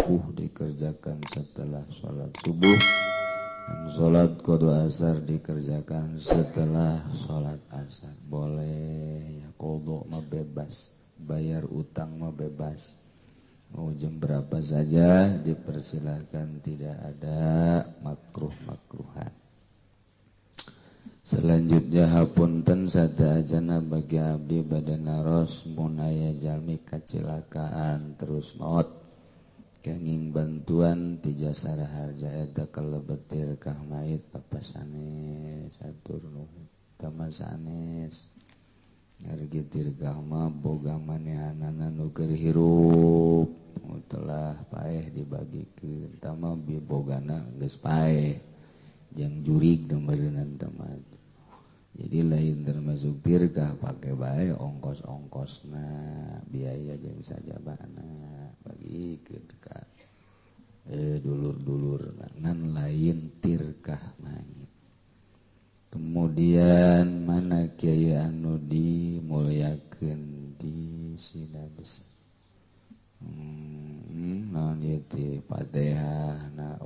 subuh dikerjakan setelah sholat subuh, dan sholat qada asar dikerjakan setelah sholat asar. Boleh ya, qada mah bebas, bayar utang mah bebas, mau jam berapa saja dipersilahkan, tidak ada makruh-makruhan. Selanjutnya hapunten sadayana bagi abdi badana ros munaya jalmi kacilakaan terus maut kenging bantuan ti jasara harja eta kalebetir kah mayit apa sanes satur nuhun tama sanes ngargi tirgah mah boga manehanana nu keur hirup telah paeh dibagikeun tama bibogana geus paeh jeung jurig nomeureunna tama. Jadi lain termasuk tirkah pakai bae ongkos-ongkosna biaya jeung sajabana bagi ka dulur-dulur ngan lain tirkah mayit. Kemudian mana kiai anu dimulyakeun di Sinabes naon ieu teh Fatihah na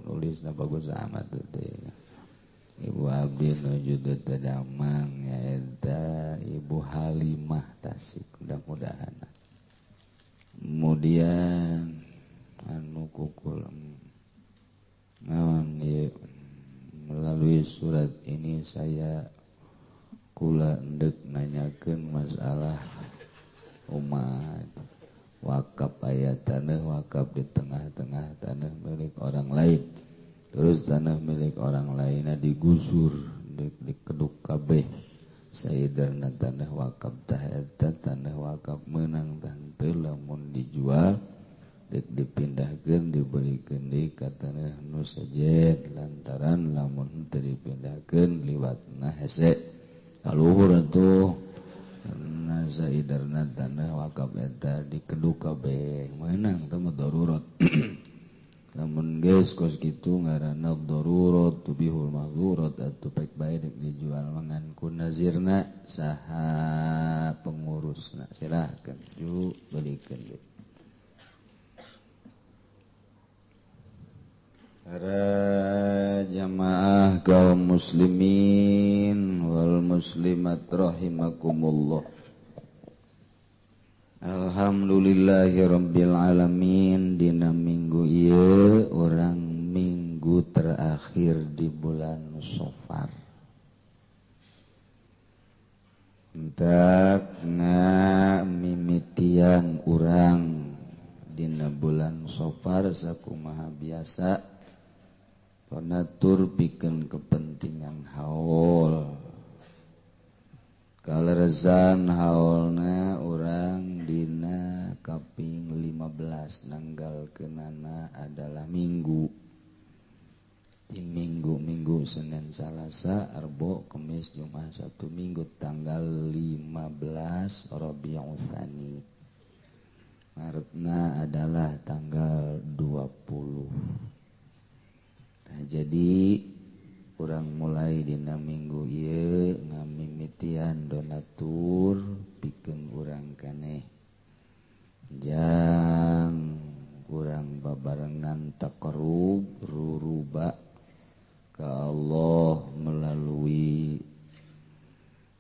nulisna bagus amat teh. Ibu abdi nuju tedamang nyaeta Ibu Halimah Tasik, mudah-mudahan. Kemudian anu kukul naon ieu melalui surat ini saya kula endek nanyakeun masalah umat wakaf aya tanah wakaf di tengah-tengah tanah milik orang lain. Terus tanah milik orang lainnya digusur dikeduk kabeh saeudeurna tanah wakaf tah eta tanah wakaf meunang tah teu lamun dijual dek dipindahkeun dibeureikeun deui ka tanah nu sejen lantaran lamun teu dipindahkeun liwatna hese kaluhur atuh karna saeudeurna tanah wakaf eta dikeduk kabeh meunang teh mah darurat. Namun geus kos kitu ngaranna darurat tubihul mahzurat atuh pek bae dek dijual mangan ku nazirna saha pengurusna silahkeun ju beulikeun ge. Para jamaah kaum muslimin wal muslimat rahimakumullah. Alhamdulillahirabbil alamin dina minggu ieu urang minggu terakhir di bulan Safar. Entak ngamimitian urang dina bulan Safar sakumaha biasa panatur pikeun kepentingan haul. Kaleresan haulna urang dina kaping 15 nanggalkeunana adalah minggu. Di minggu Senin Salasa Arbo Kamis Jumat Sabtu Minggu tanggal 15 Rabiul Tsani. Maretna adalah tanggal 20. Nah, jadi urang mulai dina minggu ieu ngamimitian donatur pikeun urang keneh jang urang babarengan taqarrub ruruba ka Allah melalui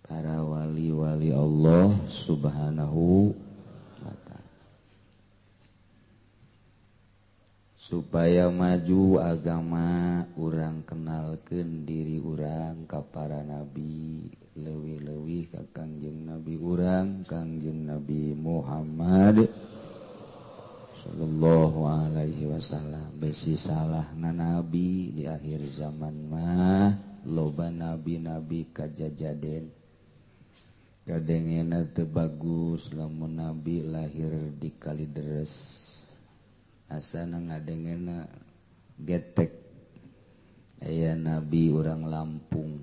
para wali-wali Allah Subhanahu wa ta'ala supaya maju agama urang kenalkeun diri urang ka para nabi leuwih-leuwih ka Kangjeng Nabi urang Kangjeng Nabi Muhammad sallallahu alaihi wasallam. Besi salahna nabi di akhir zaman mah loba nabi-nabi kajajaden kadengena teu bagus lamun nabi lahir di Kalideres asana ngadengena getek. Aya nabi urang Lampung,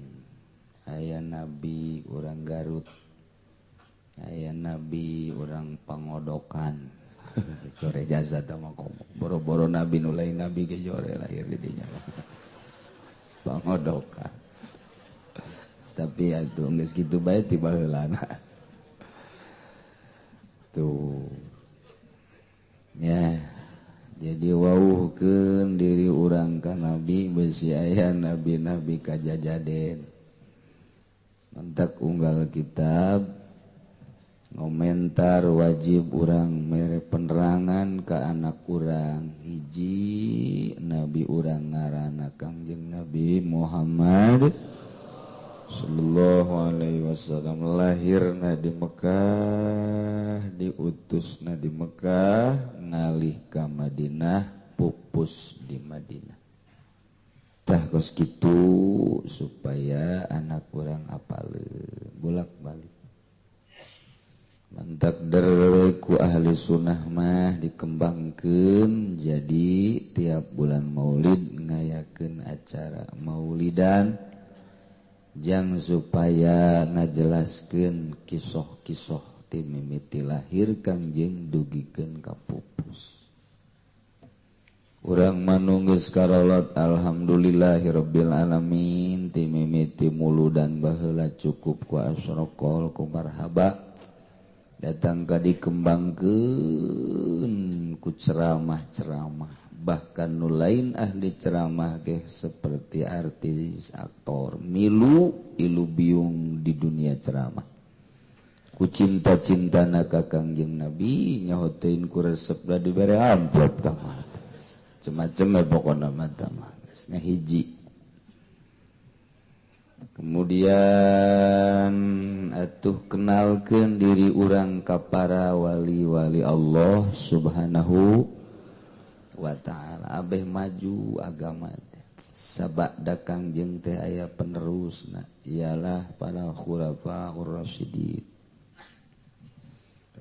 aya nabi urang Garut, aya nabi urang Pangodokan. Jore jasa tama komo boro-boro nabi nu lain nabi ge jore lahir di dinya Pangodokan. Tapi atuh geus kitu bae ti baheulana tuh ya diwauhkeun diri urang ka nabi besi aya nabi-nabi kajajaden mentak unggal kitab komentar wajib urang mere penerangan ke anak urang hiji nabi urang ngaranna Kangjeng Nabi Muhammad sallallahu alaihi wasallam lahirna di Mekah diutusna di Mekah ngalih ka Madinah pupus di Madinah tah kos kitu supaya anak urang apaleun bolak-balik mentakder ku ahli sunnah mah dikembangkeun jadi tiap bulan maulid ngayakeun acara maulidan jang supaya ngajelaskeun kisah-kisah ti mimiti lahir Kangjeng dugikeun ka pupus. Urang manunggeus karolot alhamdulillahirabbil alamin ti mimiti muludan baheula cukup ku asraqol ku marhaba datang ka dikembangkeun ku ceramah-ceramah bahkan nu lain ahli ceramah ge seperti artis aktor milu ilu biung di dunia ceramah ku cinta-cintana ka Kangjeng Nabi nyahoteun ku resep da dibere amplop tah macam-macam pokona mah tah nya hiji kemudian atuh kenalkeun diri urang ka para wali-wali Allah subhanahu wa ta'ala abeh maju agama sabada Kangjeng teh aya penerusna ialah para khulafaur rasyidin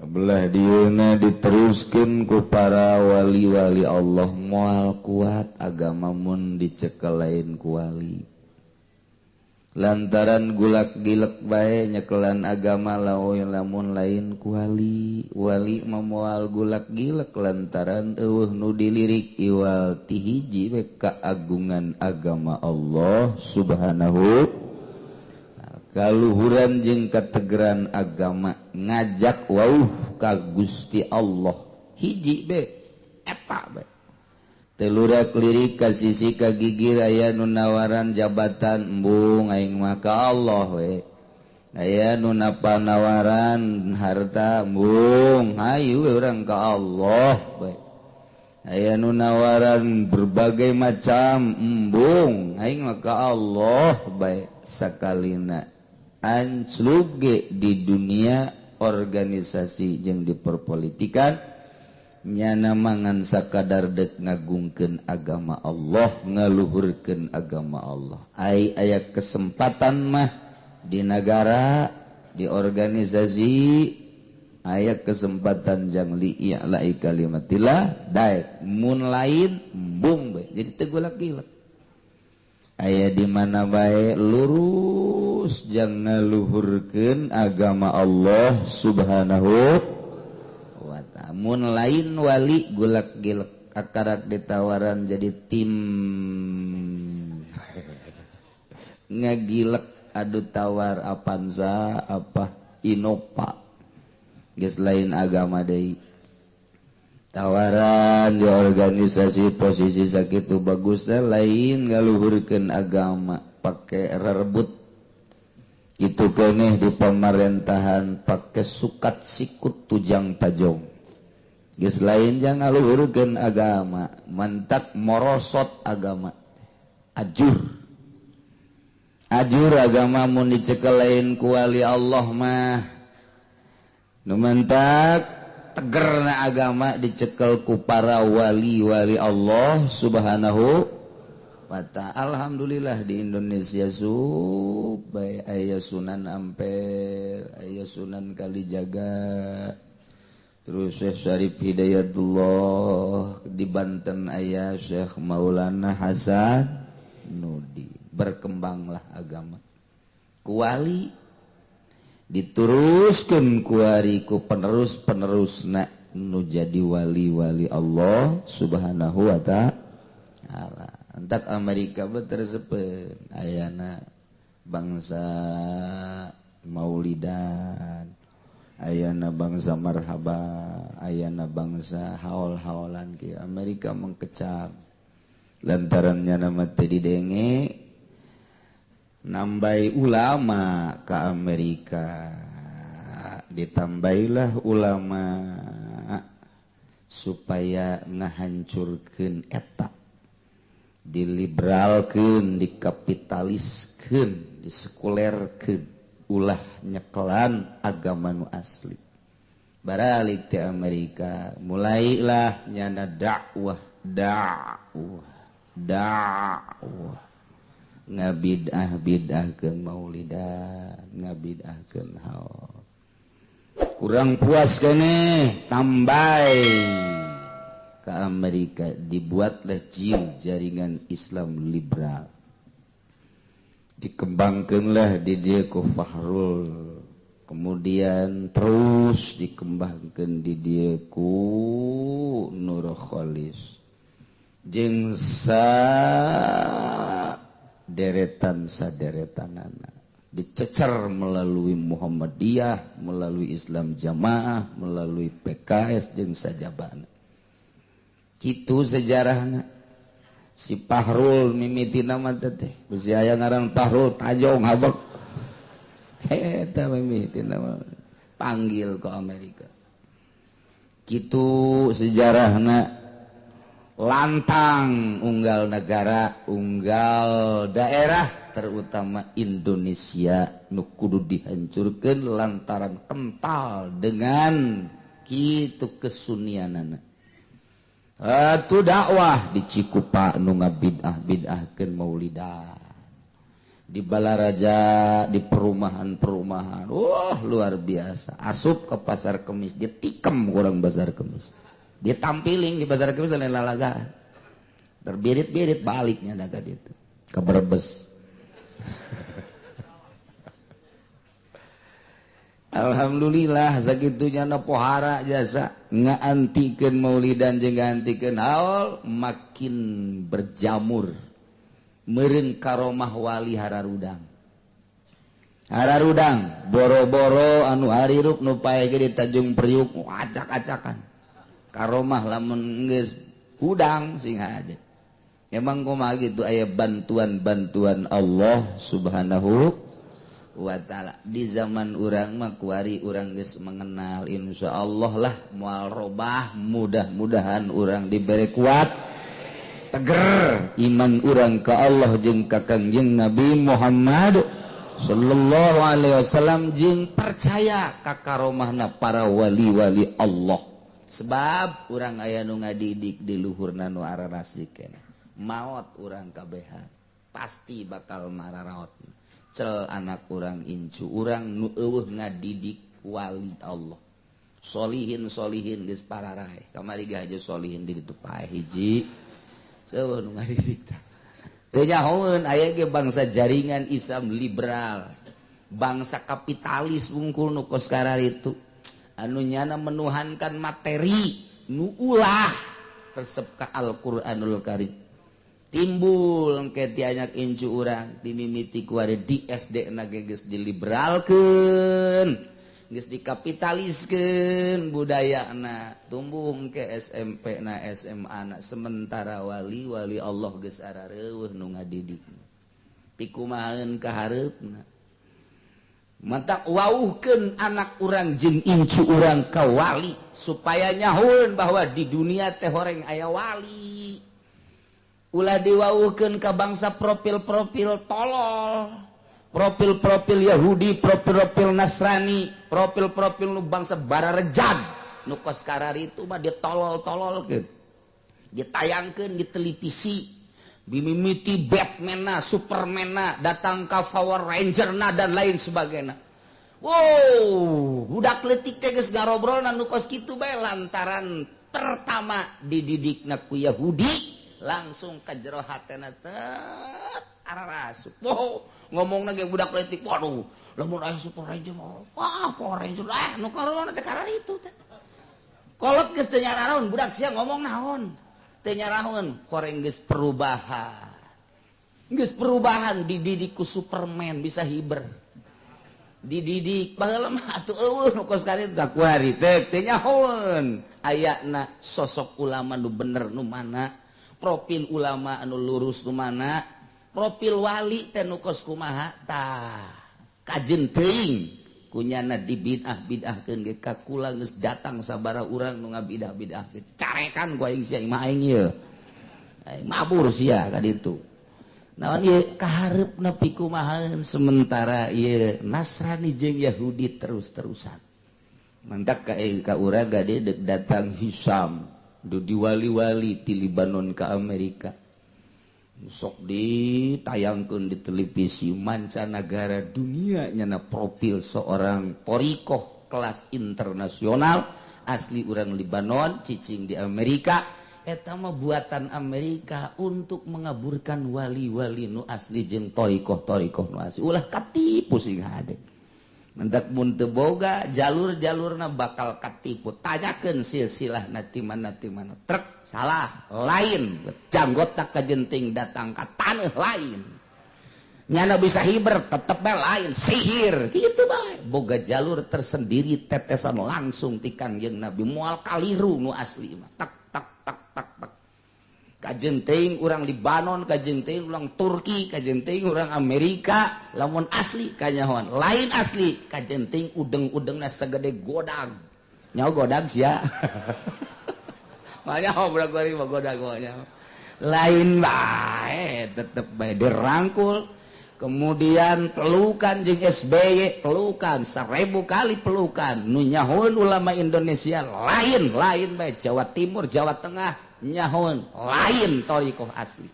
belah dieuna diteruskeun ku para wali-wali Allah moal kuat agama mun dicekel lain ku wali lantaran gulak-gilek bae nyekelan agama lamun lain ku wali memoal gulak-gilek lantaran eueuh nu dilirik iwal ti hiji we kaagungan agama Allah subhanahu kaluhuran jeung kategeran agama ngajak wauh ka Gusti Allah hiji be eta be telurak lirik ka sisi ka gigir aya nu nawaran jabatan embung aing mah ka Allah we aya nu nawaran harta embung hayu we urang ka Allah we aya nu nawaran berbagai macam embung aing mah ka Allah bae sakalina anslug ge di dunia organisasi jeung di perpolitikan nyana mangan sakadar dek ngagungkeun agama Allah ngaluhurkeun agama Allah aya kesempatan mah di negara di organisasi aya kesempatan jang li i'la'i kalimatillah daek mun lain embung bae jadi teu golak-gilek aya di mana bae lurus jang ngaluhurkeun agama Allah subhanahu mun lain wali gulak-gilek akarak ditawaran jadi tim ngagilek adu tawar Avanza apa Innova geus lain agama deui tawaran di organisasi posisi sakitu bagusnya lain ngaluhurkeun agama pake rerebut itu keneh di pemerintahan pake sukat sikut tujang tajong geus lain jangan ngaluhurkeun agama mantak morosot agama ajur agama mun dicekel lain ku wali Allah mah nu mantak tegerna agama dicekel ku para wali-wali Allah subhanahu wa ta'ala alhamdulillah di Indonesia bae aya Sunan Ampel aya Sunan Kalijaga terus Syekh Syarif Hidayatullah di Banten aya Syekh Maulana Hasan Nudi berkembanglah agama ku wali dituruskeun ku ari ku penerus-penerusna nu jadi wali-wali Allah subhanahu wa ta'ala entak Amerika beterseupeun ayana bangsa maulidan ayana bangsa marhaba ayana bangsa haol-haolan ke Amerika mengkecam lantarannya nama tadi denge nambai ulama ke Amerika ditambailah ulama supaya ngahancurkeun eta diliberalkeun dikapitaliskeun disekulerkeun ulah nyekelan agama nu asli baralik ti Amerika mulailah nyana dakwah ngabid'ah-bid'ahkeun maulidan ngabid'ahkeun haul kurang puas keneh tambai ke Amerika dibuatlah jaringan Islam liberal dikembangkanlah di dia ku Fahrul kemudian terus dikembangkan di dia ku Nur Khalis jeung deretan saderetanana dicecer melalui Muhammadiyah melalui Islam Jamaah melalui PKS jeung sajabana kitu sejarahna si Fahrul mimiti nama teh bisi aya ngaran Fahrul Tajong habek eta mimiti nama panggil ke Amerika kitu sejarahna lantang unggal negara unggal daerah terutama Indonesia nu kudu dihancurkeun lantaran kental dengan kitu kesunianana atuh dakwah di Cikupa nu ngabid'ah-bid'ahkeun maulidan di Balaraja di perumahan-perumahan luar biasa asup ke pasar kemis ditikem kurang pasar kemis ditampiling di pasar kemis lain lalagaan terbirit-birit baliknya daga ditu ke Brebes alhamdulillah sakitunya na pohara jasa ngaantikeun maulidan jeung ngaantikeun haul makin berjamur meureun karomah wali hararudang boro-boro anu hariruk nu pae ge di Tanjung Priuk acak-acakan karomah lamun geus hudang sing hade emang kumaha gitu aya bantuan-bantuan Allah Subhanahu wa ta'ala di zaman urang mah kuari urang geus mengenal insyaallah lah moal robah mudah-mudahan urang diberi kuat teger iman urang ka Allah jeung ka Kangjeng Nabi Muhammad sallallahu alaihi wasallam jeung percaya ka karomahna para wali-wali Allah sebab urang aya nu ngadidik di luhurna nu ararasik keneh maot urang kabehan pasti bakal mararaot cel anak urang incu urang nu eueuh ngadidik wali Allah solihin geus pararae kamari ge haja solihin di ditu pae hiji seueuh nu ngadidik teh nyahoeun aya ge bangsa jaringan Islam liberal bangsa kapitalis wungkul nu kos kararitu anu nyana menuhankan materi nu ulah resep ka Al-Qur'anul Karim timbul engke ti anyak incu urang dimimiti ku ari di SD na geus diliberalkeun geus dikapitaliskeun budayana tumbuh engke SMP na SMA na sementara wali Allah geus arareueuh nu ngadidik pikumaheun ka hareupna mata wauhkeun anak urang jeung incu urang ka wali supaya nyahoeun bahwa di dunia teh horeng aya wali ulah diwauhkeun ka bangsa profil-profil tolol profil-profil Yahudi profil-profil Nasrani profil-profil nu bangsa bararejag nu kos kararitu mah ditolol-tololkeun ditayangkeun di televisi bimimiti Batman-na Superman-na datang ka Power Ranger-na dan lain sebagainya wow budak leutik teh geus ngarobrolna nu kos kitu bae lantaran pertama dididikna ku Yahudi langsung ka jero hatena tet ararasuk. Wow, ngomongna ge budak leutik. Waduh, lamun aya Super Ranger mah. Wah, Power Ranger nu karona teh karar itu teh. Kolot geus teu nyaraon budak sia ngomong naon. Teu nyaraon, koreng geus perubahan. Geus perubahan dididik ku Superman bisa hiber. dididik baheula mah atuh eueuh nu kos karit da kuari teh teu nyahoeun ayana sosok ulama nu bener nu mana profil ulama anu lurus nu mana profil wali teh nu kos kumaha tah kajen teuing kunyana dibid'ah-bid'ahkeun ge ka kula geus datang sabaraha urang nu ngabidah-bid'ahkeun carekan ku aing sia imah aing ieu aing mabur sia ka ditu naon ieu kahareupna pikumahaeun sementara ieu Nasrani jeung Yahudi terus-terusan mantak ka urang gade deuk datang Hisam du diwali-wali ti Libanon ka Amerika sok ditayangkeun di televisi mancanagara dunia nyana profil seorang torikoh kelas internasional asli urang Libanon cicing di Amerika eta mah buatan Amerika untuk mengaburkan wali-wali nu asli jeung torikoh-torikoh nu asli ulah katipu sing hade mendak mun teu boga jalur-jalurna bakal katipu tanyakeun silsilahna ti mana trek salah lain janggotna kajenting datang ka taneuh lain nyana bisa hiber tetep bae lain sihir kitu bae boga jalur tersendiri tetesan langsung ti Kangjeng Nabi moal kaliru nu asli mah tak kajen teuing urang Libanon kajen teuing urang Turki kajen teuing urang Amerika lamun asli kanyahoan lain asli kajen teuing udeng-udengna sagede godag nyaho godag sia makanya obrak-abrik godag lain bae tetep bae dirangkul kemudian pelukan jeung SBY pelukan 1000 kali pelukan nu nyahoeun ulama Indonesia lain bae Jawa Timur Jawa Tengah nyahoeun lain torikoh asli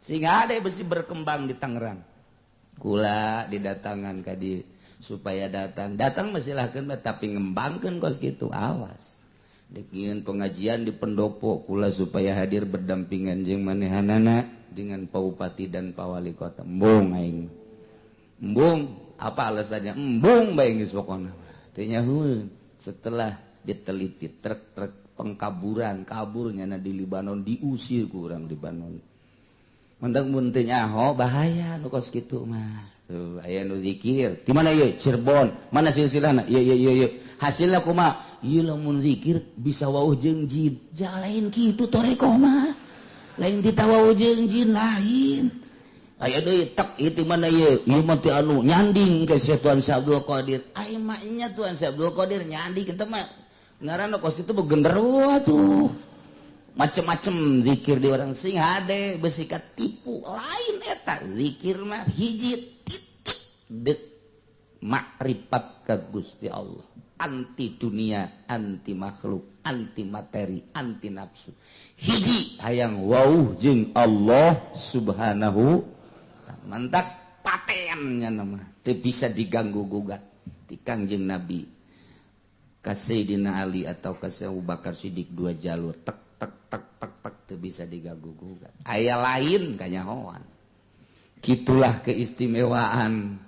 sehingga ada besi berkembang di Tangerang kula didatangan ka di supaya datang mesilahkeun tapi ngembangkeun kos kitu awas dikeun pengajian di pendopo kula supaya hadir berdampingan jeung manehanana dengan Pak Bupati dan Pak Wali Kota embung aing embung apa alasannya embung bae geus pokona teu nyahoeun setelah diteliti trek pengkaburan kaburnya di Libanon diusir ku urang Libanon mendak mun teu nyaho bahaya nu kos kitu mah tuh aya nu zikir di mana ieu Cirebon mana silsilahna ieu hasilna kumaha ieu lamun zikir bisa wauh jeung jin jalain kitu torekoh mah lain ditawauh jeung jin lain aya deui tek ieu mana ieu mah teh anu nyanding ke Tuan Syekh Abdul Qadir ai mah nya Tuan Syekh Abdul Qadir nyanding kitu mah ngaranna kos itu begenderuah tuh macem-macem zikir di orang sing hade besikat tipu lain eta zikir mah hiji titik dek makrifat ka Gusti Allah anti dunia anti makhluk anti materi anti nafsu hiji hayang wauh jeung Allah subhanahu mantak patennya nama teu bisa diganggu gugat ti Kangjeng Nabi ka Sayyidina Ali atau ka Abu Bakar Siddiq dua jalur tek teu bisa diganggu gugat aya lain kanyahoan kitulah keistimewaan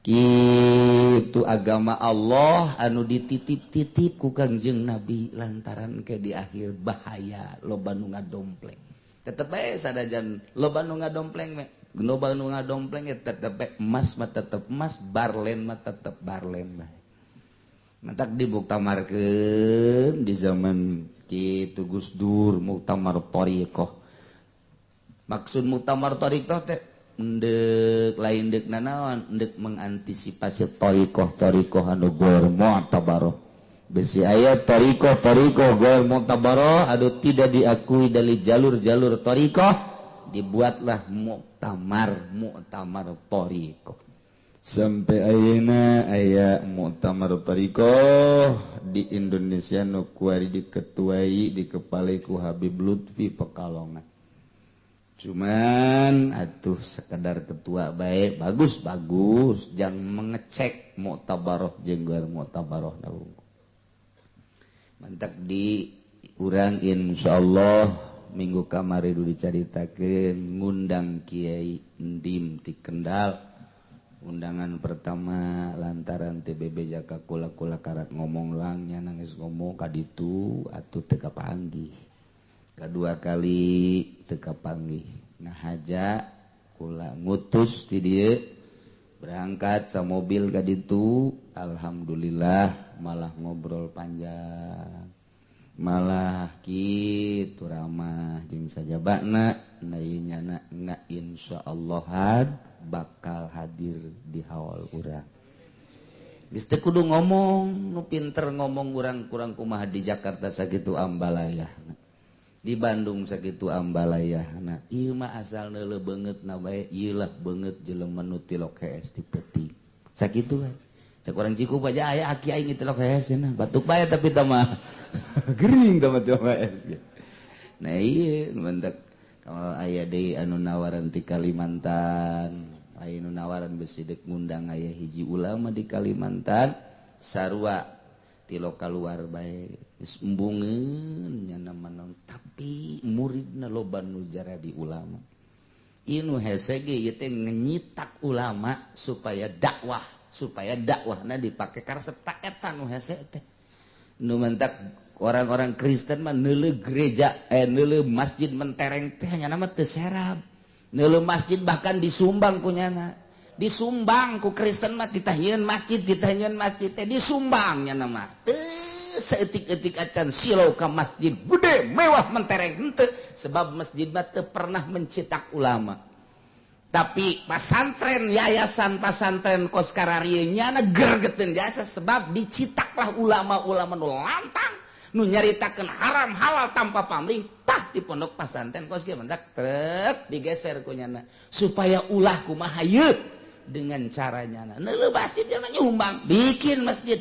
kitu agama Allah anu dititip-titip ku Kangjeng Nabi lantaran ke di akhir bahaya loba nu ngadompleng tetep bae sadajan loba nu ngadompleng loba nu ngadompleng tetep bae emas mah tetep emas barlen mah tetep barlen bae mantak dibuktamarkeun di zaman kitu Gus Dur muktamar thariqah maksud muktamar thariqah teh endek lain deuk nanaon endek mengantisipasi thariqah anu ghair mu'tabarah besi aya thariqah ghair mu'tabarah anu tidak diakui dari jalur-jalur thariqah dibuatlah muktamar thariqah sampai ayeuna aya muktamar thariqah di Indonesia nu kuari diketuai dikepalai ku Habib Lutfi Pekalongan cuman atuh sekedar ketua baik bagus jangan mengecek muktabaroh jeung ghair muktabaroh mantap di urang insyaallah minggu kamari dulu dicaritakeun ngundang Kiai Ndim ti Kendal undangan pertama lantaran TBB Jaka kula karat ngomong langnya nangis ngomong kaditu atuh teu kapanggih kedua kali teu kapanggih nah haja kula ngutus ti dieu berangkat sa mobil ka ditu alhamdulillah malah ngobrol panjang malah kitu ramah jeung sajabana nayina na insyaallah bakal hadir di haul urang geus teu kudu ngomong nu pinter ngomong urang kurang kumaha di Jakarta sakitu ambalayahna di Bandung sakitu ambalayahna ieu mah asal neuleuh beungeutna bae ieu lah beungeut jelema nu tilok hees di peuting sakitu we cak urang Cikupa aja aya aki aing tilok hees cenah batuk bae tapi tah mah gering tah mah tilok hees nah ieu mentek aya deui anu nawaran ti Kalimantan aya nu nawaran besi deuk ngundang aya hiji ulama di Kalimantan sarua ti lokal luar bae geus embungeun nya naon tapi muridna loba nu jadi ulama ieu nu hese ge ieu teh nyitak ulama supaya dakwahna dipake karesep ta eta nu hese teh nu mentak orang-orang Kristen mah neuleuh gereja neuleuh masjid mentereng teh nya nama teu serab neuleuh masjid bahkan disumbang kunyana disumbang ku Kristen mah ditahieun masjid teh disumbang nya nama teu saeutik-eutik acan silau ka masjid gede mewah mentereng henteu sebab masjid mah teu pernah mencetak ulama tapi pasantren yayasan pasantren koskararieu nya gergeteun jasa sebab dicitaklah ulama-ulama nu lantang nu nyaritakeun haram halal tanpa pamrih tah di pondok pasantren kos kieu mendak trek digeser ku nyana supaya ulah kumaha ieu dengan caranya neuleuh masjid jelema nyumbang bikin masjid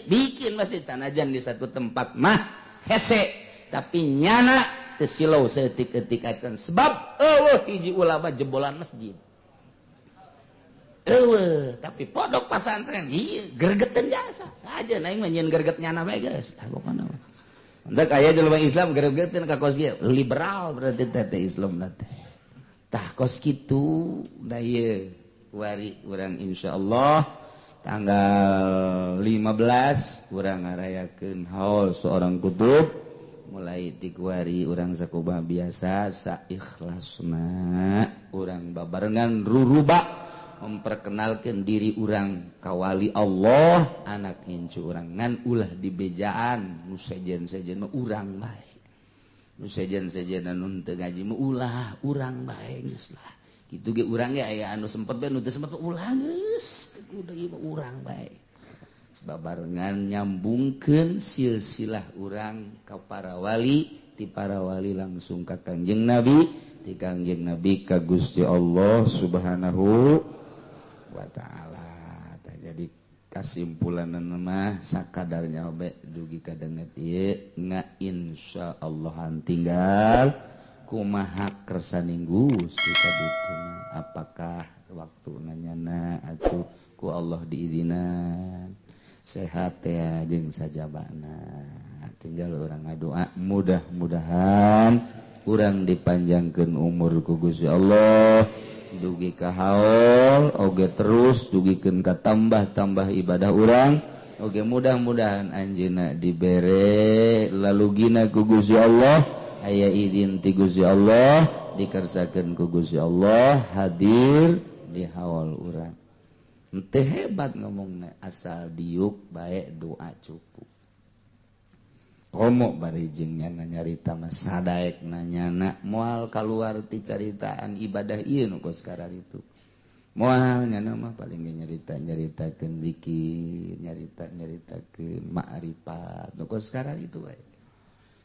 sanajan di satu tempat mah hese tapi nyana teu silau saeutik-eutik acan sebab eueuh hiji ulama jebolan masjid tapi pondok pasantren ieu gergeteun jasa aja aing mah nyeun gerget nyana bae geus pokona mah hendak aya jelema Islam gergeteun ka kos kieu liberal berarti teh Islam teh tah kos kitu da ieu wari urang insyaallah tanggal 15 urang ngarayakeun haul seorang kutub mulai ti kuari urang sakumaha biasa saikhlasna urang babarengan ruruba memperkenalkan diri urang ka wali Allah anak incu urang ngan ulah dibejaan nu sejen-sejen mah urang bae nu sejen-sejen anu teu ngaji mah ulah urang bae geus lah kitu ge urang ge aya anu sempet bae nu teu sempet ulah geus kudu ieu mah urang bae babarengan nyambungkeun silsilah urang ka para wali ti para wali langsung ka Kangjeng Nabi ti Kangjeng Nabi ka Gusti Allah Subhanahu wa ta'ala. Jadi kasimpulanna mah sakadarnya obe dugi ka deungeut ieu insyaallah tinggal kumaha kersaninggu si kadituna apakah waktu nanyana atuh ku Allah diizinan sehat ya jeung sajabana tinggal urang ngadoa mudah-mudahan urang dipanjangkeun umur ku Gusti Allah dugi ka haul oge terus dugikeun ka tambah-tambah ibadah urang oge mudah-mudahan anjeunna dibere lalugina ku Gusti Allah aya izin ti Gusti Allah dikersakeun ku Gusti Allah hadir di haul urang teu hebat ngomongna asal diuk bae doa cukup komo bari jeung nya nyarita mah sadaek nanyana moal kaluar ti caritaan ibadah ieu nu kos sekarang itu moal nya mah paling nyarita-nyaritakeun zikir nyarita-nyaritakeun ma'rifat nu kos sekarang itu bae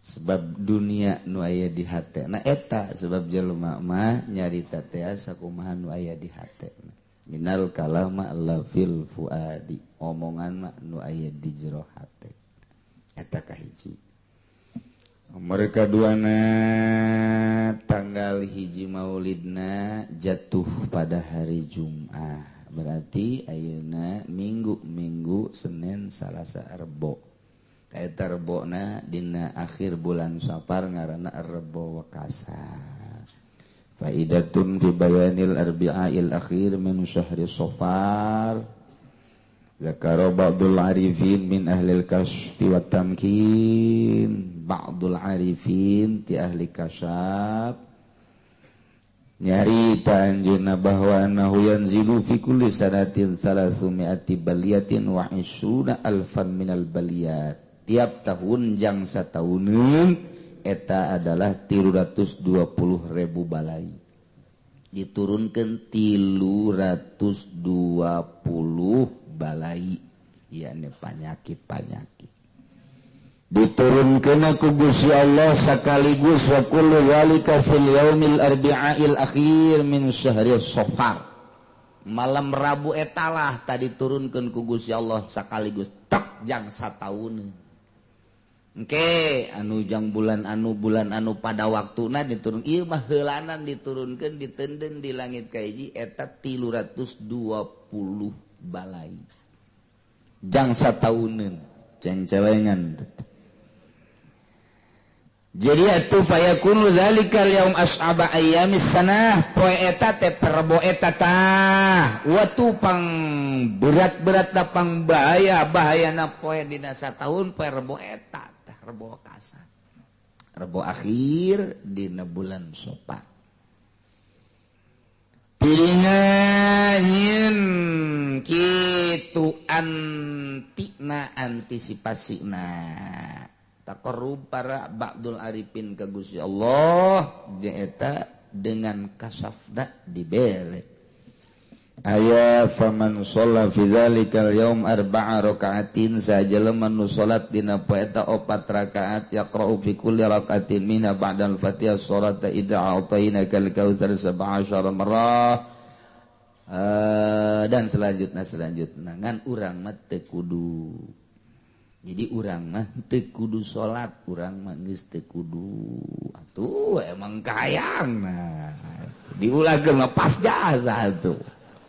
sebab dunia nu aya di hatena eta sebab jelema mah nyarita teh sakumaha nu aya di hatena minal kalama la fil fuadi omongan mah nu aya di jero hate eta kahiji nomor kaduana tanggal hiji maulidna jatuh pada hari Jumat berarti ayeuna minggu Senin Salasa Rebo eta rebona dina akhir bulan Safar ngaranna Rebo Wakasa faidatun fi bayanil arbi'il akhir min syahri Safar zakara ba'dul arifin min ahlil kasfi wa tamkin, ba'dul arifin ti ahli kasyaf nyari anjeunna bahwa annahu yanzilu fi kulli sanatin salasumi'ati baliyatin wa isruna alfan minal baliyat. Tiap tahun jang satauneun eta adalah 320.000 balai. Diturunkeun 320 balai ieu panyakit-panyakit. Diturunkeun ku Gusti Allah sakaligus wa kullu zalika fil yaumil arbi'il akhir min syahri Safar. Malam Rabu etalah tadi turunkeun ku Gusti Allah sakaligus tek jang sataun. Engke anu jang bulan anu pada waktuna diturun ieu mah heulanan diturunkeun diteudeun di langit kahiji eta 320 balai. Jang satauneun cencelengan. Jadi atuh fayakunu zalikal yaum as'aba ayyamis sanah poe eta teh perbo eta tah watu pang berat-berat da pang bahayana poe dina sataun poe rebo eta tah rebo kasar rebo akhir dina bulan Safar. Pilingan kitu antisipasina taqarrub para ba'dul arifin ka Gusti Allah jaeta dengan kasafna dibere aya faman shalla fi dzalikal yaum arba'a raka'atin sajalma nu salat dina poe eta 4 rakaat yaqra'u fi kulli raka'atin minha ba'dal fatihah surata idza a'tayna kal kautsar 17 marrah dan selanjutnya ngan urang mah teu kudu. Jadi urang mah teu kudu salat, urang mah geus teu kudu. Atuh emang kayang nah. Diulangkeun mah pas jasa atuh.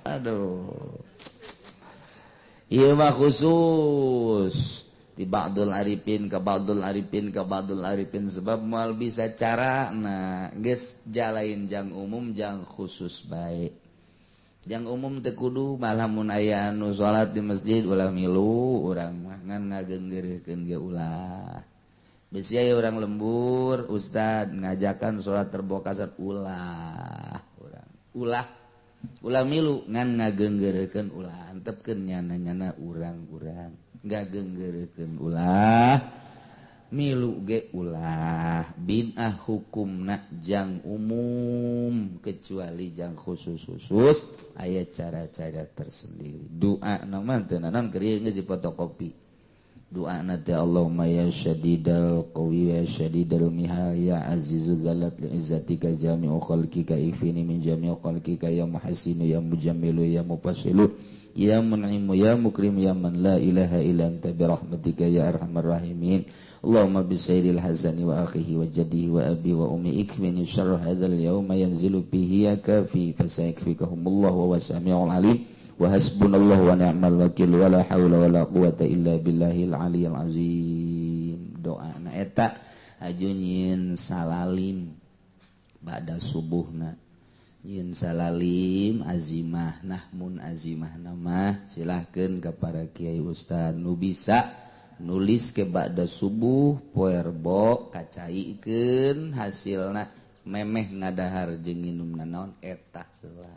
Aduh. Ieu mah khusus di ba'dul arifin ka ba'dul arifin sebab moal bisa cara nah geus jalain jang umum jang khusus bae. Jang umum teu kudu malah mun aya anu salat di masjid ulah milu urang mah ngan ngageunggeurekeun ge ulah. Bisi aya urang lembur ustad ngajakan salat terbo kasar ulah urang. Ulah milu ngan ngageunggeurekeun ulah antepkeun nyana-nyana urang-urang ngageunggeurekeun ulah milu ge ulah binah hukumna jang umum kecuali jang khusus aya cara-cara tersendiri. Doa nama teu nanan keur geus dipotokopi. Doa na teh Allahumma ya syadidal qawi ya syadidal mihal ya azizul zalat li izzatika jami'u khalqika ifini min jami'u khalqika ya muhassinu ya mujammilu ya mufassilu ya mun'imu ya mukrim ya man la ilaha illa anta bi rahmatika ya arhamar rahimin. Allahumma bisairil hazani wa akhihi wa jaddihi wa abi wa ummi ikfini syarra hadzal yawma yanzilu bihi ya kafi fasayakfikahumullah wa wasami'ul alim wa hasbunallahu wa ni'mal wakil wa la haula wa la quwata illa billahil aliyyil azim. Doa na eta ajunyin salalim ba'da subuhna yin salalim azimah mun azimah nama silahkeun ka para kiai ustad nu bisa nulis ke ba'da subuh poe rebo kacaikeun hasilna memeh ngadahar jeung nginumna naon eta heula.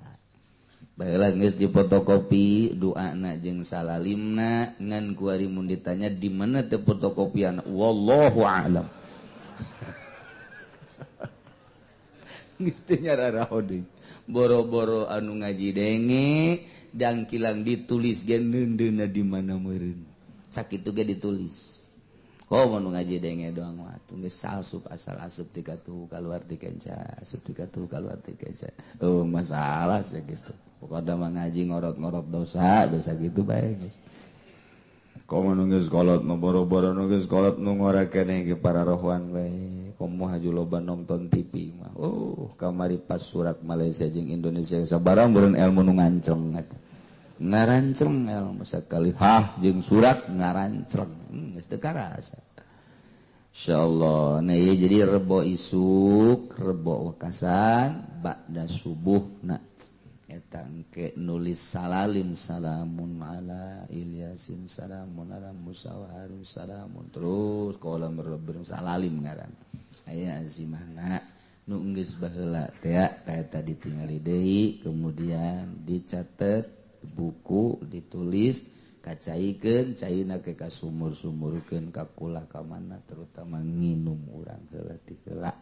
Baheula geus dipotokopi doana jeung salalimna ngan ku ari mun ditanya di mana teh fotokopian wallahu a'lam. Geus teu nyararaho deui. Boro-boro anu ngaji denge dan kilang ditulis ge neundeuna di mana meureun. Sakitu ge ditulis. Komo nu ngaji denge doang mah atuh geus salsup asal asup ti katuh kaluar ti kenca, asup ti katuh kaluar ti kenca. Oh masalah sakitu. Pokokna mah ngaji ngorot-ngorot dosa gitu bae geus. Komo nu geus kolot mah boro-boro nu geus kolot nu ngora keneh ge para rohwan bae. Komo haju loba nonton TV mah. Kamari pas surat Malaysia jeung Indonesia sabarang beureun ilmu nu nganceng atuh. Ngaranceng ilmu sakali jeung surat ngaranceng geus teu karasa. Insyaallah nah ieu jadi rebo isuk rebo wakasan ba'da subuhna eta engke nulis salalim salamun ala Ilyasin salamun ala Musa wa Harun salamun terus kolam salalim ngaran aya azimahna geus baheula teh tadi tingali deui kemudian dicatet buku ditulis kacaikeun caina ke ka sumur-sumurkeun ka kula ka mana terutama nginum urang heula ti heula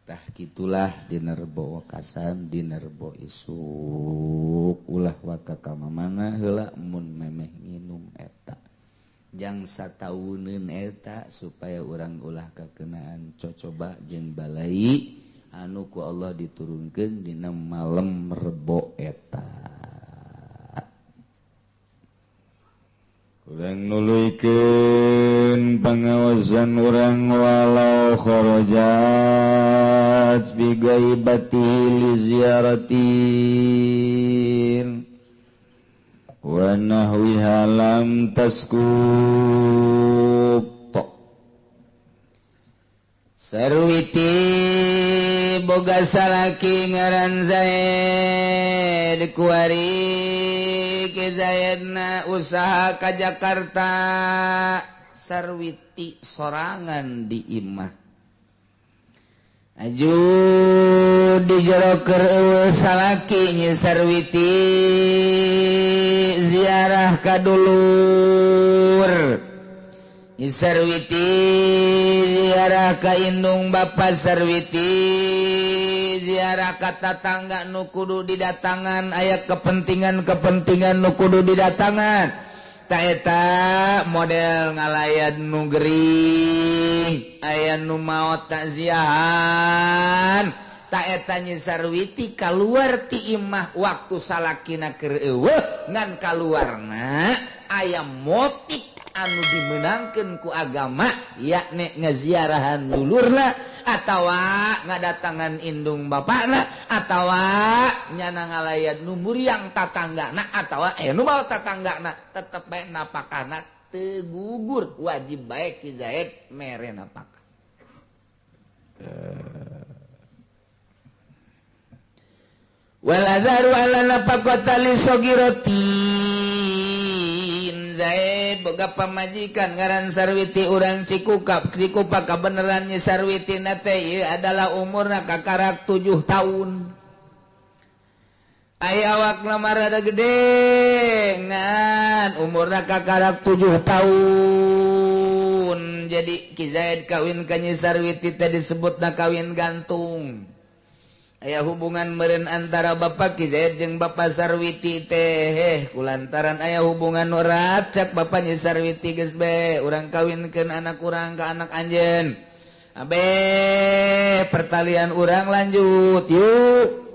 tah kitulah dina rebo wakasan dina rebo isuk ulah waka ka mamana heula mun memeh nginum eta jang satauneun eta supaya urang ulah kakenaan cocoba jeung balai anu ku Allah diturunkeun dina malam rebo eta. Urang nuluykeun pangawasan urang walau kharajat bi ghaibati li ziyaratin wa nahwiha lam taskut sarwiti boga salaki ngaran Zaid kuari ke Zaidna usaha ka Jakarta sarwiti sorangan di imah aju dijeroker eueuh salaki nya sarwiti ziarah ka dulur sarwiti ziarah ka indung bapa sarwiti ziarah ka tatangga nu kudu didatangan aya kepentingan nu kudu didatangan ta eta model ngalayan nu gering aya nu maot takziahan ta eta nya sarwiti kaluar ti imah waktu salakina keur eueuh ngan kaluarna aya motif anu dimenangkeun ku agama yakni ngaziarahan dulurna atawa ngadatangan indung bapakna atawa nyana ngalayan nu muriang tatanggana atawa nu mau tatanggana tetep bae napakana teu gugur wajib bae ki Zaid mere napaka wal azaru ala napaqata li sogiratin Zaid boga pamajikan ngaran sarwiti urang Cikupa kabenerannya sarwiti nate ieu adalah umurna kakarak 7 tahun aya awakna marada gede ngan umurna kakarak 7 tahun jadi Ki Zaid kawin ka nyi sarwiti teh disebutna kawin gantung aya hubungan meureun antara Bapak Ki Zaid jeung Bapak Sarwiti teh kulantaran aya hubungan nu erat cak Bapak Nyi Sarwiti geus bae urang kawinkeun anak urang ka anak anjeun abe pertalian urang lanjut yuk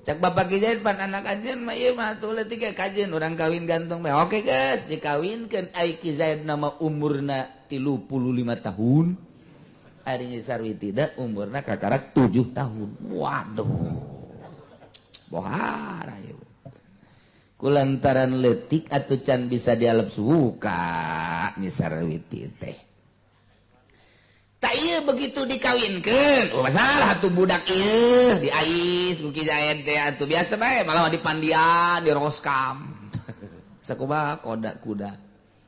cak Bapak Ki Zaid pan anak anjeun mah ieu mah atuh leutik kajeun urang kawin gantung bae oke geus dikawinkeun ai Ki Zaid nama umurna 35 tahun Ari Sarwiti da umurna kakarak 7 tahun. Waduh. Bohara ya. Kulantaran leutik atuh can bisa dialep suka Nyi Sarwiti teh. Tak ieu begitu dikawinkeun. Oh masalah atuh budak ieu diais ku Ki Zaid teh atuh biasa bae malah dipandian, diroskam. Sakumaha koda kuda.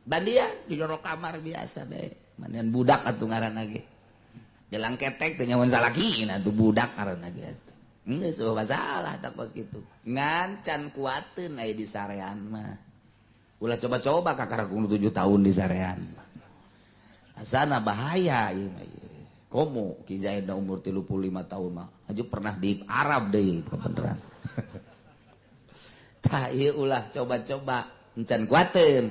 Bandian di jero kamar biasa bae. Mandian budak atuh ngaranna ge. Jalan ketek teh nyawan salakina tuh budak karena gitu. Geus masalah tak kos gitu. Ngancan kuateun aya di sarean mah. Ulah coba-coba kakara 7 tahun di sarean mah. Asana bahaya ieu mah. Komo Ki Zaid umur 35 tahun mah. Aju pernah di Arab deui beneran. Tah ieu ulah coba-coba encan kuateun.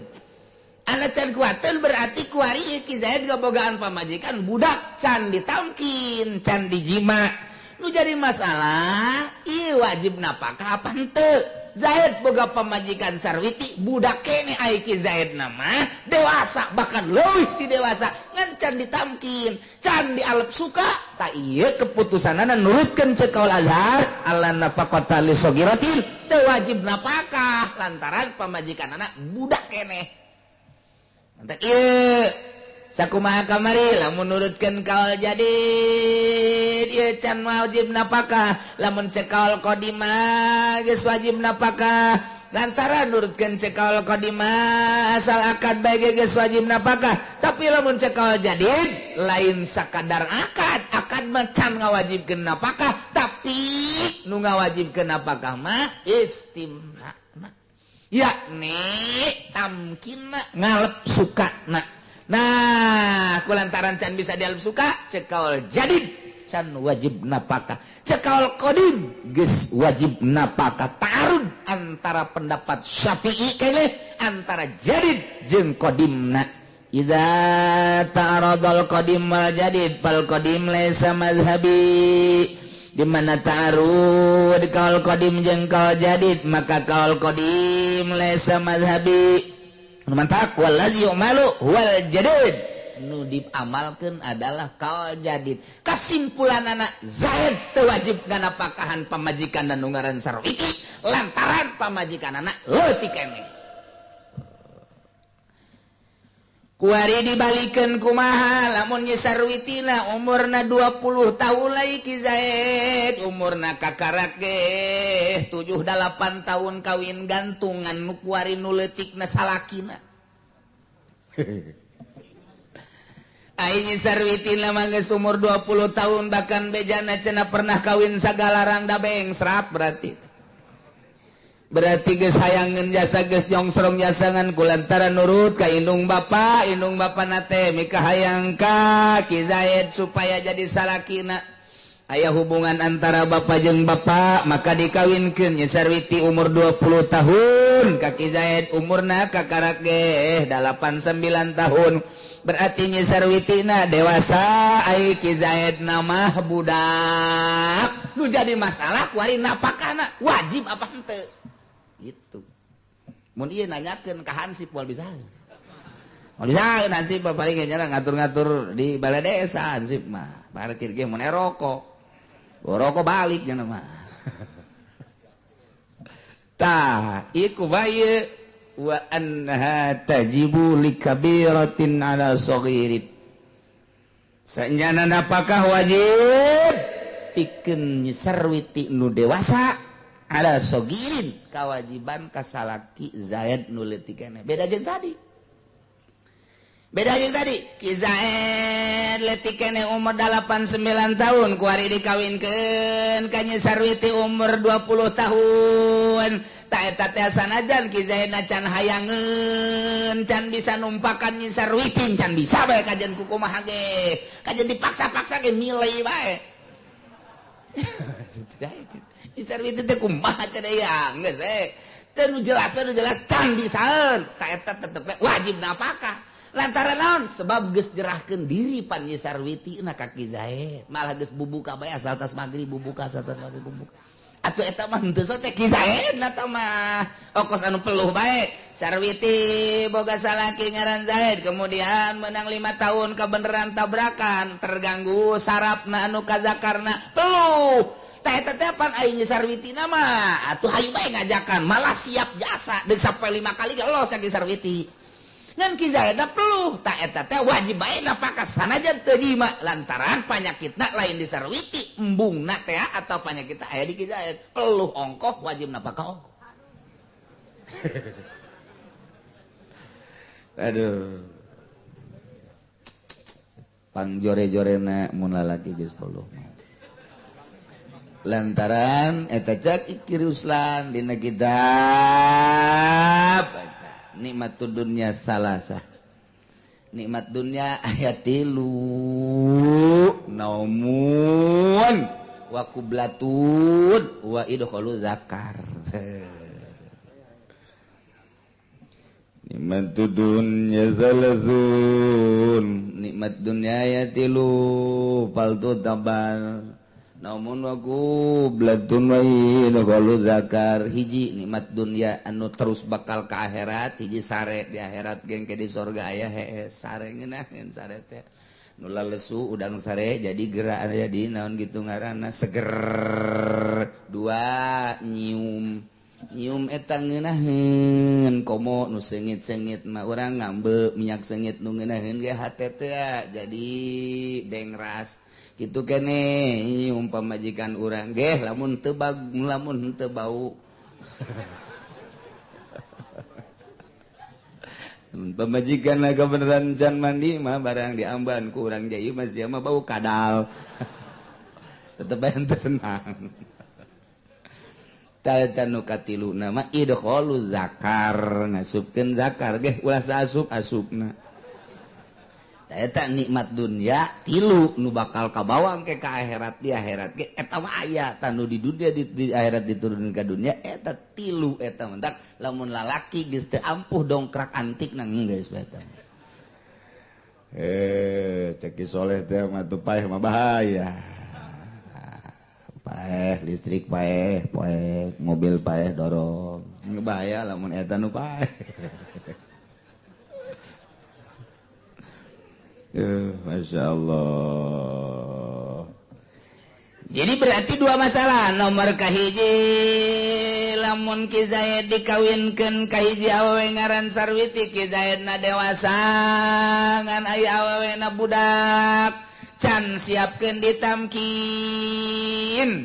Anak can kuateun berarti kuari Ki Zaid gabogaan pamajikan budak can ditamkin can dijima nu jadi masalah ieu wajib napakah apa henteu Zaid boga pamajikan sarwiti budak kene ai Ki Zaid nama dewasa bahkan leuwih ti dewasa ngan can ditamkin can dialep suka ta ieu keputusanana nurutkeun ceuk kaul Azhar ala nafaqata li sogiratin teu wajib napakah lantaran pamajikanana budak kene. Antak ieu sakumaha kamari lamun nurutkeun kaul jadid ieu can wajib napakah lamun cek kaul qadimah geus wajib napakah lantaran nurutkeun cek kaul qadimah asal akad bae geus wajib napakah tapi lamun cek kaul jadid lain sakadar akad syariat macan ngawajibkeun napakah tapi nu ngawajibkeun napakah mah istimna yakni tamkinna ngalep sukana. Nah kulantaran can bisa dialep suka cekaul jadid can wajib napakah cekaul qadim geus wajib napakah. Ta'arud antara pendapat Syafi'i keneh antara jadid jeung qadimna. Idza ta'aradal qadim wal jadid fal qadim laysa mazhabi. Di mana ta'arud kaul qadim jeung kaul jadid maka kaul qadim laysa mazhabi. Mantak wallazi yu'malu wal jadid nu diamalkeun adalah kaul jadid. Kasimpulanana Zaid teu wajib nganapakahan pamajikan dan ngaran Sarwiti lantaran pamajikanana leutik keneh. Kuari dibalikeun kumaha lamun nya Sarwitina umurna 20 tahun lai Ki Zaid umurna kakarak ge 7-8 tahun kawin gantungan nu kuari nu leutikna salakina. Ai nya Sarwitina mah geus umur 20 tahun bahkan bejana cenah pernah kawin sagala rangda beng serap berarti geus hayangeun jasa geus jongsrong jasangan kulantaran nurut ka indung bapa nate mika hayang ka Ki Zaid supaya jadi salakina aya hubungan antara bapa jeung bapa maka dikawinkeun nya Sarwiti umur 20 tahun ka Ki Zaid umurna kakarak ge 8-9 tahun berarti nya Sarwitina dewasa ai Ki Zaid nama budak nu jadi masalah kuari napakana wajib apa henteu gitu. Mun ieu nanyakeun ka Hansip moal bisa. Moal bisa Hansip paling nya ngatur-ngatur di balai desa Hansip mah. Parkir ge mun rokok. Rokok balik nya mah. Tah iku bae wa anha tajibu likabiratin ala saghirin. Sanjana apakah wajib pikeun Sarwiti nu dewasa ada sogirin kewajiban kasalaki Zaid nu leutik keneh beda jeung tadi Ki Zaid leutik keneh umur 8-9 tahun kuari dikawinkeun ka nya Sarwiti umur 20 tahun ta eta teh sanajan Ki Zaid can hayangeun can bisa numpakan nya Sarwiti can bisa bae kajen kukumaha ge kajen dipaksa-paksa ge milih bae. Sarwiti teh kumaha cenah ya geus teh nu jelas can bisaeun ta eta tetep wajib napakah lantaran naon sebab geus jerahkeun diri pan ye Sarwiti na ka Ki Zaid malah geus bubuka bae asal tas magrib bubuka asal tas magrib bubuka atuh eta mah henteu sote Ki Zaid na tah mah okos anu peluh bae Sarwiti boga salaki ngaran Zaid kemudian menang 5 tahun kebeneran tabrakan terganggu sarafna anu kazakarna peluh teh tetepan aing Sarwitina mah atuh hayu bae ngajakan malah siap jasa deuk sampai 5 kali gelos Ki Sarwiti ngan Ki Zaid peluh ta eta teh wajib bae napakah sanajan teu jima lantaran panyakitna lain di Sarwiti embungna teh atau panyakitna aya di Ki Zaid peluh ongkoh wajib napakah ongkoh. Aduh pangjore-jorena mun lalaki geus peluh lantaran eta cak Iki Ruslan dina kitab nikmatud dunya salasa nikmat dunya ayat 3 naumun wa qublatun wa idkhalu zakar nikmatud dunya salasun nikmat dunya ayat 3 paltu tabal namun waku bladun wae kalau zakar hiji nikmat dunia anu terus bakal ke akhirat hiji sare di akhirat geng ke di surga aya hees sare ngeunaheun sare teh nu lesu udang sare jadi gerak jadi naon gitu ngaranna seger dua nyium eta ngeunaheun komo nu seungit-seungit mah urang ngambe minyak seungit nu ngeunaheun ge hate teh jadi bengras gitu kene pamajikan urang ge lamun teu bau pamajikan laga beneran can mandi mah barang diamban ku urang jai masih mah bau kadal tetep ente senang. Tanu katilu nama idkholu zakar ngasupkeun zakar ge ulah saasup asupna. Eta nikmat dunya tilu nu bakal kabawang ke akhirat di akhirat ge eta mah aya tanu di dunia di akhirat diturunkeun ka dunya eta tilu eta mentak lamun lalaki geus teu ampuh dongkrak antik nang geus eta. Ceki soleh teh mah tu paeh mah bahaya. Paeh listrik paeh, mobil paeh dorong. Bahaya lamun eta nu paeh. Masya Allah. Jadi berarti dua masalah. Nomor kahiji lamun Ki Zaid dikawinkeun ka hiji awewe ngaran Sarwiti, Ki Zaidna dewasa ngan aya awewena budak. Can siapkeun ditamkin,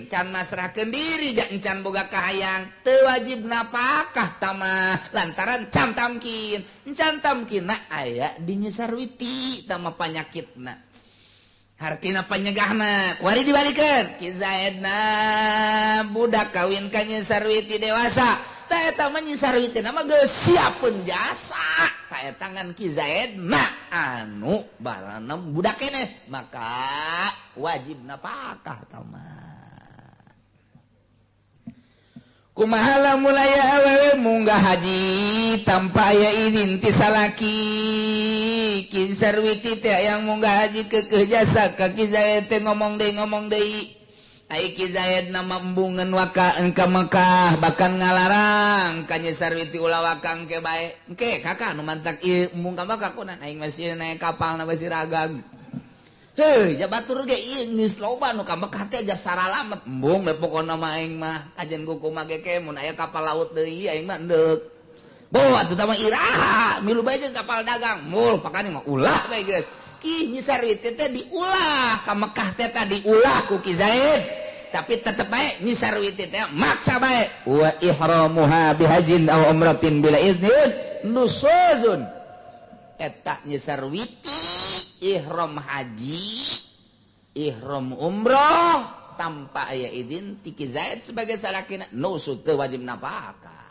can masrahkeun diri can boga kahayang, teu wajib napakah tamah lantaran can tamkin. Can tamkinna aya di Nyi Sarwiti tamah panyakitna. Hartina panyegahna kuari dibalikeun Ki Zaidna budak kawin ka Nyi Sarwiti dewasa. Ta eta mah Nyi Sarwiti mah geus siapeun jasa. Ta eta ngan Ki Zaidna anu barana budak keneh maka wajib napakah tamah. Kumaha lamun aya awewe munggah haji tanpa aya izin ti salaki. Ki Sarwiti teh yang munggah haji keukeuh jasa ka Ki Zaid teh ngomong deui. Ai Ki Zaid nama embungeun wakaan ka Mekah bahkan ngalarang ka Nyi Sarwiti ulah wakang ke bae. Engke kakak nu mantak ieu embung ka Mekah kunaon aing masih naik kapal na basi ragam. Heuh, jabatur ge ieu geus loba nu ka Mekah teh jasa saralamet embung da pokona mah aing mah kajen kuku mah ge ke mun aya kapal laut deui aing mah endeuh. Boh atuh tah mah iraha milu bae jeung kapal dagang. Mul pakani mah ulah bae geus. Ki Nyi Sarwiti teh diulah ka Mekah teh tadi ulah ku Ki Zaid. Tapi tetep bae Nyi Sarwiti teh maksa bae wa ihramuha bihajin aw umratin bila idnin nusuzun. Eta Nyi Sarwiti ihram haji ihram umroh tanpa aya izin ti Ki Zaid sebagai salakina nusuz teu wajib napakah.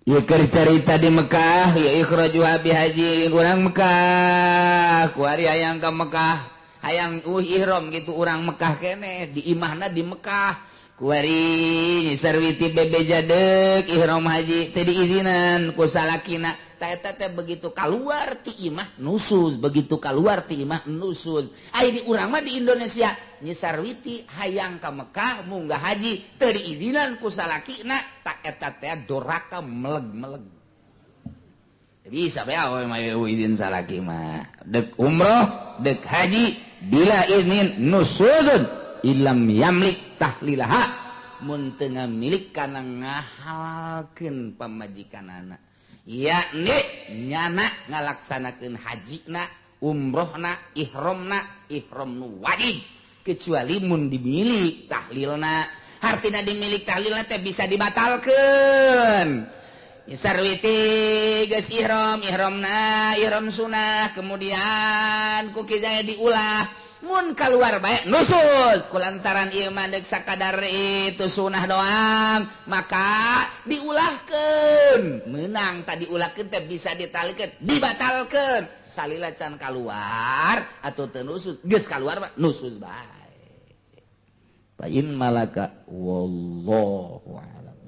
Ieu keur carita di Mekah ya ikhrajuha bihaji urang Mekah kuari hayang ka Mekah hayang ihram gitu urang Mekah keneh di imahna di Mekah kuari Nyi Sarwiti bebeja deuk ihram haji teu diizinan ku salakina ta eta teh begitu kaluar ti imah nusuz begitu kaluar ti imah nusuz aya di urang mah di Indonesia Nyi Sarwiti hayang ka Mekah munggah haji teu diizinan ku salakina ta eta teh doraka meleg-meleg bisa bae awe mah izin salaki mah deuk umroh deuk haji bila iznin nusuzun ilam yamlik tahlilaha mun teu ngamilik kana ngahalalkeun pamajikanana yakni nyana ngalaksanakeun hajina umrohna ihram nu wajib kecuali mun dimilik tahlilna hartina dimilik tahlilna teh bisa dibatalkeun. Sarwiti geus ihramna ihram sunah kemudian ku Ki Zaid diulah mun kaluar bae nusuz kulantaran ieu mah deuk sakadar itu sunah doang maka diulahkeun meunang tadi diulahkeun teh bisa ditalikeun dibatalkeun salila can kaluar atuh teu nusuz geus kaluar mah nusuz bae fa in malaka wallahu a'lam.